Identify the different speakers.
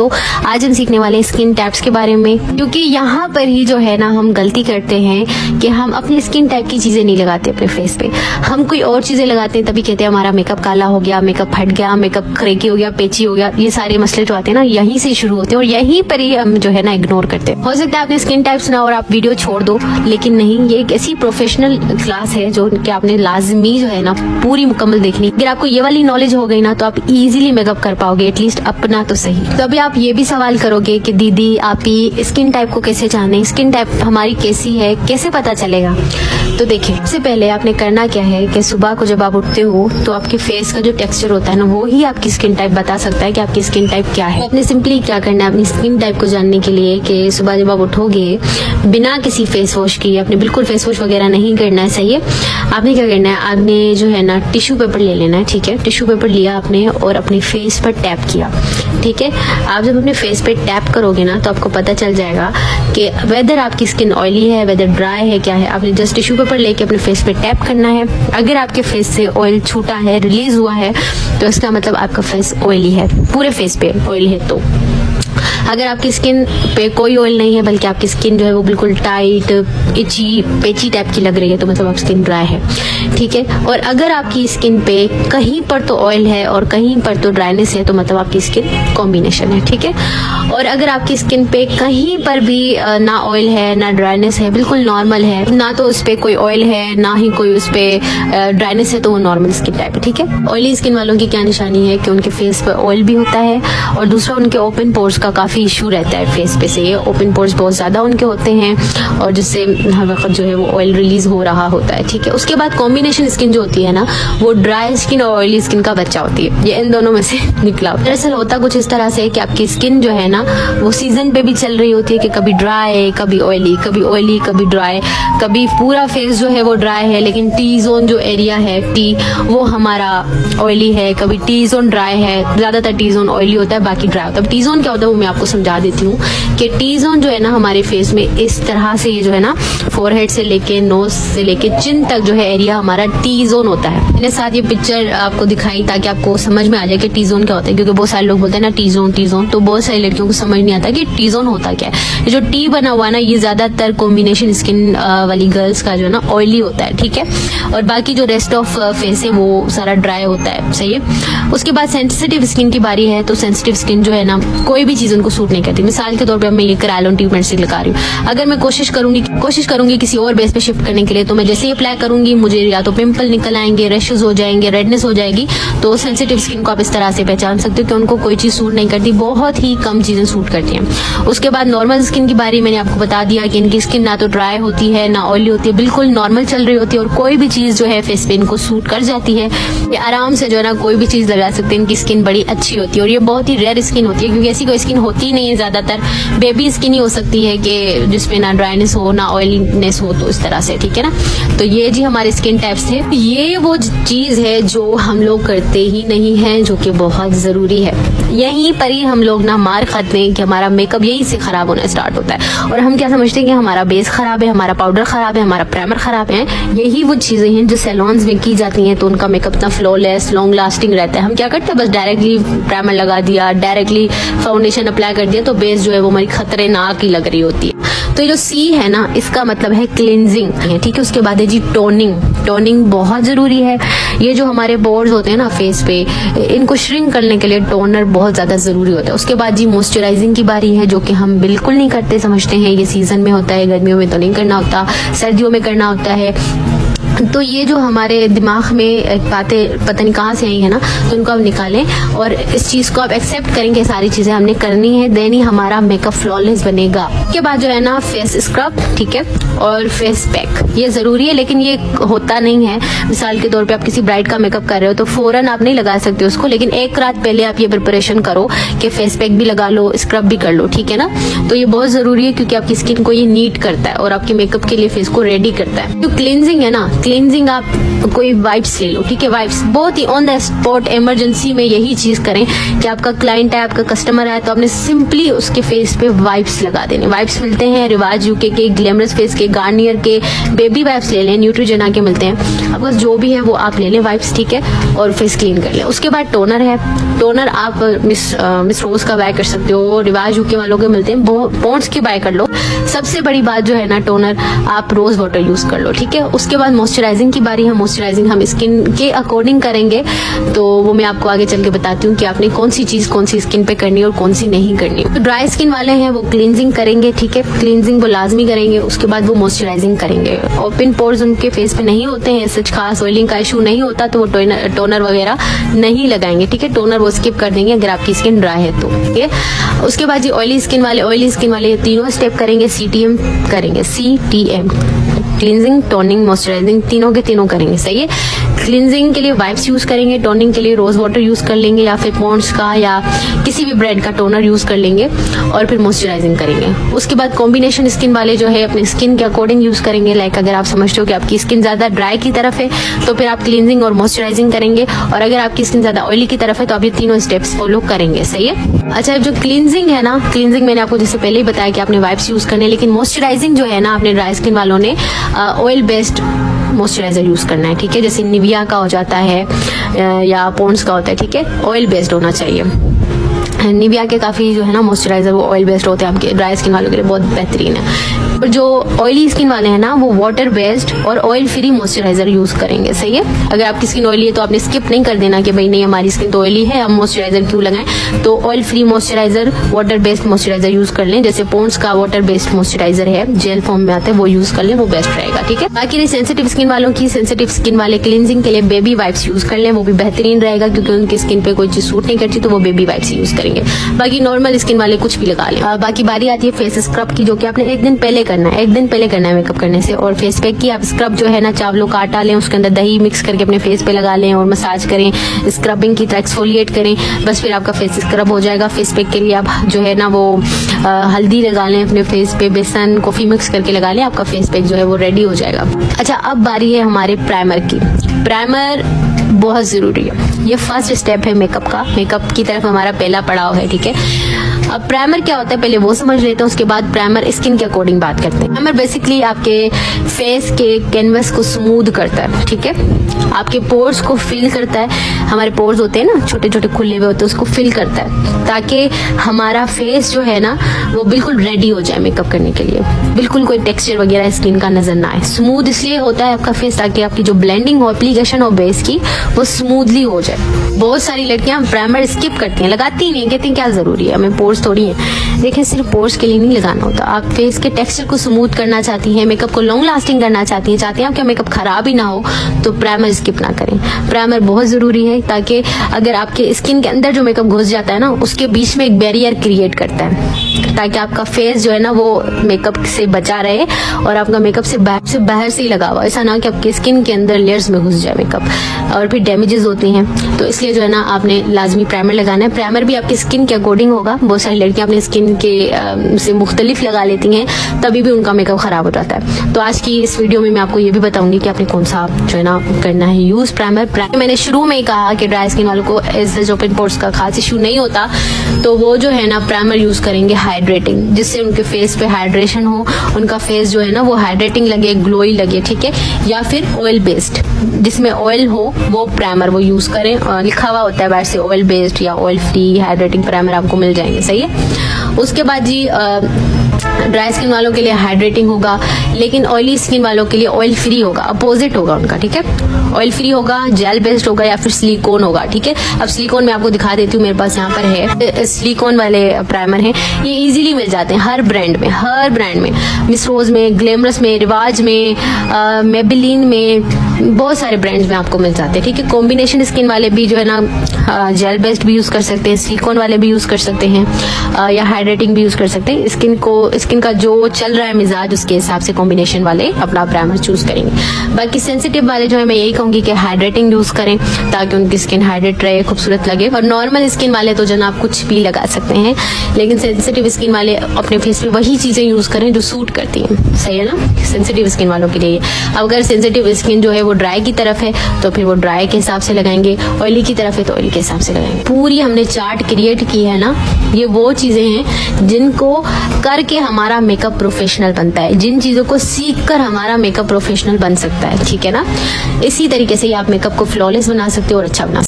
Speaker 1: तो आज हम सीखने वाले हैं स्किन टाइप्स के बारे में, क्योंकि यहाँ पर ही जो है ना हम गलती करते हैं कि हम अपनी स्किन टाइप की चीजें नहीं लगाते अपने फेस पे, हम कोई और चीजें लगाते हैं, तभी कहते हैं हमारा मेकअप काला हो गया, मेकअप फट गया, मेकअप क्रेकी हो गया, पेची हो गया। ये सारे मसले जो आते हैं ना यहीं से शुरू होते हैं और यहीं पर ही हम जो है ना इग्नोर करते हैं। हो सकता है आपने स्किन टाइप सुना और आप वीडियो छोड़ दो, लेकिन नहीं, ये एक ऐसी प्रोफेशनल क्लास है जो कि आपने लाजमी जो है ना पूरी मुकम्मल देखनी। अगर आपको ये वाली नॉलेज हो गई ना तो आप इजीली मेकअप कर पाओगे, एटलीस्ट अपना तो सही। तो अभी आप ये भी सवाल करोगे कि दीदी आप ही स्किन टाइप को कैसे जाने, स्किन टाइप हमारी कैसी है, कैसे पता चलेगा? तो देखिए, सबसे पहले आपने करना क्या है कि सुबह को जब आप उठते हो तो आपके फेस का जो टेक्सचर होता है ना वो ही आपकी स्किन टाइप बता सकता है कि आपकी स्किन टाइप क्या है। आपने सिंपली क्या करना है अपनी स्किन टाइप को जानने के लिए कि सुबह जब आप उठोगे बिना किसी फेस वॉश की, आपने बिल्कुल फेस वॉश वगैरह नहीं करना है, सही है। आपने क्या करना है, आपने जो है ना टिश्यू पेपर ले लेना है, ठीक है। टिश्यू पेपर लिया आपने और अपने फेस पर टैप किया, ठीक है। आप जब अपने फेस पे टैप करोगे ना तो आपको पता चल जाएगा कि वेदर आपकी स्किन ऑयली है, वेदर ड्राई है, क्या है। आपने जस्ट टिश्यू पेपर लेके अपने फेस पे टैप करना है। अगर आपके फेस से ऑयल छूटा है, रिलीज हुआ है, तो इसका मतलब आपका फेस ऑयली है, पूरे फेस पे ऑयल है। तो अगर आपकी स्किन पे कोई ऑयल नहीं है बल्कि आपकी स्किन जो है वो बिल्कुल टाइट, इची, पेची टाइप की लग रही है, तो मतलब आपकी स्किन ड्राई है, ठीक है। और अगर आपकी स्किन पे कहीं पर तो ऑयल है और कहीं पर तो ड्राइनेस है, तो मतलब आपकी स्किन कॉम्बिनेशन है, ठीक है। और अगर आपकी स्किन पे कहीं पर भी ना ऑयल है ना ड्राइनेस है, बिल्कुल नॉर्मल है, ना तो उस पे कोई ऑयल है ना ही कोई उस पे ड्राइनेस है, तो वो नॉर्मल स्किन टाइप है, ठीक है। ऑयली स्किन वालों की क्या निशानी है कि उनके फेस पर ऑयल भी होता है और दूसरा उनके ओपन पोर्स का काफी इशू रहता है फेस पे से। ये ओपन पोर्स बहुत ज्यादा उनके होते हैं और जिससे हर वक्त जो है वो ऑयल रिलीज हो रहा होता है, ठीक है। उसके बाद कॉम्बिनेशन स्किन जो होती है ना वो ड्राई स्किन और ऑयली स्किन का बच्चा होती है, ये इन दोनों में से निकला। दरअसल होता कुछ इस तरह से कि आपकी स्किन जो है ना वो सीजन पे भी चल रही होती है कि कभी ड्राई कभी ऑयली, कभी ऑयली कभी ड्राई, कभी पूरा फेस जो है वो ड्राई है लेकिन टी जोन जो एरिया है टी वो हमारा ऑयली है, कभी टी जोन ड्राई है, ज्यादातर टी जोन ऑयली होता है बाकी ड्राई होता है। टी जोन क्या होता है वो मैं आपको समझा देती हूँ कि टी जोन जो है ना हमारे फेस में इस तरह से ये जो है ना फोरहेड से लेके नोज से लेके चिन तक जो है एरिया हमारा टी जोन होता है। मैंने साथ ये पिक्चर आपको दिखाई ताकि आपको समझ में आ जाए कि टी जोन क्या होता है, क्योंकि बहुत सारे लोग बोलते हैं ना टी जोन, तो बहुत सारी लड़कियों को समझ नहीं आता कि टी जोन होता क्या है। जो टी बना हुआ है ना ये ज्यादातर कॉम्बिनेशन स्किन वाली गर्ल्स का जो है ना ऑयली होता है, ठीक है। और बाकी जो रेस्ट ऑफ फेस है वो सारा ड्राई होता है, सही है। उसके बाद सेंसिटिव स्किन की बारी है, तो सेंसिटिव स्किन जो है ना कोई भी चीज उनको सूट नहीं करती। मिसाल के तौर पे मैं ये क्रायोलिन ट्रीटमेंट से लगा रही हूँ, अगर मैं कोशिश करूंगी किसी और बेस पे शिफ्ट करने के लिए, तो मैं जैसे ही अप्लाई करूंगी मुझे या तो पिंपल निकल आएंगे, रैशेस हो जाएंगे, रेडनेस हो जाएगी। तो सेंसिटिव स्किन को आप इस तरह से पहचान सकते हो कि उनको कोई चीज सूट नहीं करती, बहुत ही कम चीजें सूट करती हैं। उसके बाद नॉर्मल स्किन की बारी मैंने आपको बता दिया कि इनकी स्किन ना तो ड्राई होती है ना ऑयली होती है, बिल्कुल नॉर्मल चल रही होती है और कोई भी चीज जो है फेस पे इनको सूट कर जाती है। ये आराम से जो है ना कोई भी चीज लगा सकते हैं, इनकी स्किन बड़ी अच्छी होती है और ये बहुत ही रेयर स्किन होती है क्योंकि ऐसी कोई स्किन होती ही नहीं है। ज्यादातर बेबी स्किन ही हो सकती है कि जिसमें ना ड्राइनेस हो ना ऑयलीनेस हो, तो इस तरह से, ठीक है ना। तो ये जी हमारे स्किन टाइप्स थे। ये वो चीज है जो हम लोग करते ही नहीं है, जो कि बहुत जरूरी है। यहीं पर ही हम लोग ना मार खाते हैं कि हमारा मेकअप यहीं से खराब होना स्टार्ट होता है और हम क्या समझते हैं कि हमारा बेस खराब है, हमारा पाउडर खराब है, हमारा प्राइमर खराब है। यही वो चीजें हैं जो सैलून्स में की जाती हैं, तो उनका मेकअप इतना फ्लॉलेस लॉन्ग लास्टिंग रहता है। हम क्या करते हैं बस डायरेक्टली प्राइमर लगा दिया, डायरेक्टली फाउंडेशन अप्लाई कर दिया, तो बेस जो है वो हमारी खतरनाक ही लग रही होती है। तो ये जो सी है ना इसका मतलब है क्लींजिंग है, ठीक है। उसके बाद है जी टोनिंग बहुत जरूरी है। ये जो हमारे पोर्स होते हैं ना फेस पे, इनको श्रिंक करने के लिए टोनर बहुत ज्यादा जरूरी होता है। उसके बाद जी मॉइस्चराइजिंग की बारी है, जो कि हम बिल्कुल नहीं करते, समझते हैं ये सीजन में होता है, गर्मियों में तो नहीं करना होता, सर्दियों में करना होता है। तो ये जो हमारे दिमाग में बातें पता नहीं कहाँ से आई है ना, तो उनको आप निकालें और इस चीज को आप एक्सेप्ट करेंगे, सारी चीजें हमने करनी है, देन ही हमारा मेकअप फ्लॉलेस बनेगा। उसके बाद जो है ना फेस स्क्रब, ठीक है, और फेस पैक ये जरूरी है, लेकिन ये होता नहीं है। मिसाल के तौर पे आप किसी ब्राइड का मेकअप कर रहे हो तो फौरन आप नहीं लगा सकते उसको, लेकिन एक रात पहले आप ये प्रिपरेशन करो कि फेस पैक भी लगा लो, स्क्रब भी कर लो, ठीक है ना। तो ये बहुत जरूरी है क्योंकि आपकी स्किन को ये नीट करता है और आपके मेकअप के लिए फेस को रेडी करता है। जो क्लींजिंग है ना, क्लींजिंग आप कोई वाइप्स ले लो, ठीक है। वाइप्स बहुत ही ऑन द स्पॉट इमरजेंसी में यही चीज करें कि आपका क्लाइंट है, आपका कस्टमर है, तो आपने सिंपली उसके फेस पे वाइप्स लगा देने। वाइप्स मिलते हैं रिवाज यूके के, ग्लैमरस फेस के, गार्नियर के, बेबी वाइप्स ले लें, न्यूट्रोजेना के मिलते हैं। आपका जो भी है वो आप ले लें वाइप्स, ठीक है, और फेस क्लीन कर लें। उसके बाद टोनर है। टोनर आप मिस रोज का बाय कर सकते हो, रिवाज यूके वालों के मिलते हैं, पॉन्ड्स के बाय कर लो। सबसे बड़ी बात जो है ना, टोनर आप रोज वाटर यूज कर लो, ठीक है। उसके बाद मॉइस्चराइजिंग की बारी है। मॉइस्चराइजिंग हम स्किन के अकॉर्डिंग करेंगे, तो वो मैं आपको आगे चल के बताती हूँ कि आपने कौन सी चीज कौन सी स्किन पे करनी है और कौन सी नहीं करनी। तो ड्राई स्किन वाले हैं वो क्लींजिंग करेंगे, ठीक है, क्लींजिंग वो लाजमी करेंगे। उसके बाद वो मॉइस्चराइजिंग करेंगे। ओपन पोर्स उनके फेस पे नहीं होते हैं, सच खास ऑयलिंग का इशू नहीं होता, तो वो टोनर वगैरह नहीं लगाएंगे, ठीक है। टोनर वो स्किप कर देंगे अगर आपकी स्किन ड्राई है तो, ठीक है। उसके बाद जी ऑयली स्किन वाले तीनों स्टेप करेंगे, CTM करेंगे, CTM क्लींजिंग, टोनिंग, मॉइस्चराइजिंग, तीनों के तीनों करेंगे, सही है। क्लींजिंग के लिए वाइप्स यूज करेंगे, टोनिंग के लिए रोज वाटर यूज कर लेंगे या फिर पॉन्ड्स का या किसी भी ब्रांड का टोनर यूज कर लेंगे और फिर मॉइस्चराइजिंग करेंगे। उसके बाद कॉम्बिनेशन स्किन वाले जो है अपनी स्किन के अकॉर्डिंग यूज करेंगे। लाइक अगर आप समझते हो कि आपकी स्किन ज्यादा ड्राई की तरफ है तो फिर आप क्लींजिंग और मॉइस्चराइजिंग करेंगे, और अगर आपकी स्किन ज्यादा ऑयली की तरफ है तो आप ये तीनों स्टेप्स फॉलो करेंगे, सही है। अच्छा, जो क्लींजिंग है ना, क्लींजिंग मैंने आपको जैसे पहले ही बताया कि आपने वाइप्स यूज करने, लेकिन मॉइस्चराइजिंग जो है ना, आपने ड्राई स्किन वालों ने ऑयल बेस्ड मॉइस्चराइजर यूज करना है, ठीक है। जैसे निविया का हो जाता है या पॉन्ड्स का होता है, ठीक है, ऑयल बेस्ड होना चाहिए। निविया के काफी जो है ना मॉइस्चराइजर वो ऑयल बेस्ड होते हैं, आपके ड्राई स्किन वालों के लिए बहुत बेहतरीन है। और जो ऑयली स्किन वाले हैं ना, वो वाटर बेस्ड और ऑयल फ्री मॉइस्चराइजर यूज करेंगे, सही है। अगर आपकी स्किन ऑयली है तो आपने स्किप नहीं कर देना कि भाई नहीं हमारी स्किन तो ऑयली है, हम मॉइस्चराइजर क्यों लगाएं। तो oil free moisturiser, water based moisturiser use कर लें। जैसे पॉन्ड्स का वाटर बेस्ड मॉइस्चराइजर है, जेल फॉर्म में आता है, वो यूज कर लें, वो बेस्ट रहेगा, ठीक है। बाकी रही सेंसिटिव स्किन वालों की, सेंसिटिव स्किन वाले क्लींजिंग के लिए बेबी वाइप्स यूज कर लें, वो भी बेहतरीन रहेगा, क्योंकि उनकी स्किन पे कोई चीज सूट नहीं करती तो वो बेबी वाइप्स यूज करेंगे। बाकी नॉर्मल स्किन वाले कुछ भी लगा लें। बाकी बारी आती है फेस स्क्रब की, जो कि आपने एक दिन पहले करना है, एक दिन पहले करना है मेकअप करने से। और फेस पैक की आप स्क्रब जो है ना, चावलों का आटा लें, उसके अंदर दही मिक्स करके अपने फेस पे लगा लें और मसाज करें, स्क्रबिंग की तरह एक्सफोलिएट करें, बस फिर आपका फेस स्क्रब हो जाएगा। फेस पैक के लिए आप जो है ना वो हल्दी लगा लें अपने फेस पे, बेसन कॉफी मिक्स करके लगा लें, आपका फेस पैक जो है वो रेडी हो जाएगा। अच्छा, अब बारी है हमारे प्राइमर की। प्राइमर बहुत जरूरी है, ये फर्स्ट स्टेप है मेकअप का, मेकअप की तरफ हमारा पहला पड़ाव है, ठीक है। अब प्राइमर क्या होता है पहले वो समझ लेते हैं, उसके बाद प्राइमर स्किन के अकॉर्डिंग बात करते हैं। प्राइमर बेसिकली आपके फेस के कैनवस को स्मूथ करता है, ठीक है, आपके पोर्स को फिल करता है। हमारे पोर्स होते हैं ना छोटे छोटे खुले हुए होते हैं, उसको फिल करता है ताकि हमारा फेस जो है ना वो बिल्कुल रेडी हो जाए मेकअप करने के लिए, बिल्कुल कोई टेक्सचर वगैरह स्किन का नजर ना आए। स्मूथ इसलिए होता है आपका फेस ताकि आपकी जो ब्लेंडिंग हो, एप्लीकेशन हो बेस की, वो स्मूथली हो जाए। बहुत सारी लड़कियां प्राइमर स्किप करती हैं, लगाती ही नहीं, कहती हैं क्या जरूरी है, हमें पोर्स थोड़ी है। देखिए, सिर्फ पोर्स के लिए नहीं लगाना होता, आप फेस के टेक्सचर को स्मूथ करना चाहती हैं, मेकअप को लॉन्ग लास्टिंग करना चाहती हैं आपका मेकअप खराब ही ना हो, तो प्राइमर स्किप ना करें। प्राइमर बहुत जरूरी है ताकि अगर आपके स्किन के अंदर जो मेकअप घुस जाता है ना, उसके बीच में एक बैरियर क्रिएट करता है ताकि आपका फेस जो है ना वो मेकअप से बचा रहे और आपका मेकअप से बाहर से ही लगा हुआ, ऐसा ना कि आपके स्किन के अंदर लेयर्स में घुस जाए मेकअप और फिर डैमेजेस होती हैं। तो इसलिए जो है ना आपने लाजमी प्राइमर लगाना है। प्राइमर भी आपकी स्किन के अकॉर्डिंग होगा, बहुत सारी लड़कियां अपनी स्किन के से मुख्तलिफ लगा लेती हैं, तभी भी उनका मेकअप खराब हो जाता है। तो आज की इस वीडियो में मैं आपको ये भी बताऊंगी कि आपने कौन सा जो है ना करना है यूज प्राइमर। मैंने शुरू में ही कहा कि ड्राई स्किन वालों को एज ओपन पोर्स का खास इशू नहीं होता, तो वो जो है ना प्राइमर यूज करेंगे हाइड्रेटिंग, जिससे उनके फेस पे हाइड्रेशन हो, उनका फेस जो है ना वो हाइड्रेटिंग लगे, ग्लोई लगे, ठीक है। या फिर ऑयल बेस्ड जिसमें ऑयल हो वो प्राइमर वो यूज करें, लिखा हुआ होता है बाहर से ऑयल बेस्ड या ऑयल फ्री हाइड्रेटिंग प्राइमर आपको मिल जाएंगे, सही है। उसके बाद जी ड्राई स्किन वालों के लिए हाइड्रेटिंग होगा, लेकिन ऑयली स्किन वालों के लिए ऑयल फ्री होगा, अपोजिट होगा उनका, ठीक है। ऑयल फ्री होगा, जेल बेस्ड होगा या फिर सिलिकॉन होगा, ठीक है। अब सिलिकॉन मैं आपको दिखा देती हूँ, मेरे पास यहाँ पर है सिलिकॉन वाले प्राइमर हैं, ये इजीली मिल जाते हैं हर ब्रांड में, मिस रोज में, ग्लैमरस में, रिवाज में, मेबेलिन में, बहुत सारे ब्रांड्स में आपको मिल जाते हैं, ठीक है। कॉम्बिनेशन स्किन वाले भी जो है ना जेल बेस्ड भी यूज कर सकते हैं, सिलिकॉन वाले भी यूज कर सकते हैं या हाइड्रेटिंग भी यूज कर सकते हैं। स्किन का जो चल रहा है मिजाज, उसके हिसाब से कॉम्बिनेशन वाले अपना प्राइमर चूज करेंगे। बाकी सेंसिटिव वाले जो है मैं यही कहूंगी कि हाइड्रेटिंग यूज करें ताकि उनकी स्किन हाइड्रेट रहे, खूबसूरत लगे। और नॉर्मल स्किन वाले तो जनाब कुछ भी लगा सकते हैं, लेकिन सेंसिटिव स्किन वाले अपने फेस पे वही चीजें यूज करें जो सूट करती हैं। सही है ना, सेंसिटिव स्किन वालों के लिए। अगर सेंसिटिव स्किन जो है वो ड्राई की तरफ है तो फिर वो ड्राई के हिसाब से लगाएंगे, ऑयली की तरफ है तो ऑयली के हिसाब से लगाएंगे। पूरी हमने चार्ट क्रिएट की है ना, ये वो चीजें हैं जिनको करके हमारा मेकअप प्रोफेशनल बनता है, जिन चीजों को सीख कर हमारा मेकअप प्रोफेशनल बन सकता है। ठीक है ना, इसी तरीके से आप मेकअप को फ्लॉलेस बना सकते हो और अच्छा बना सकते हो।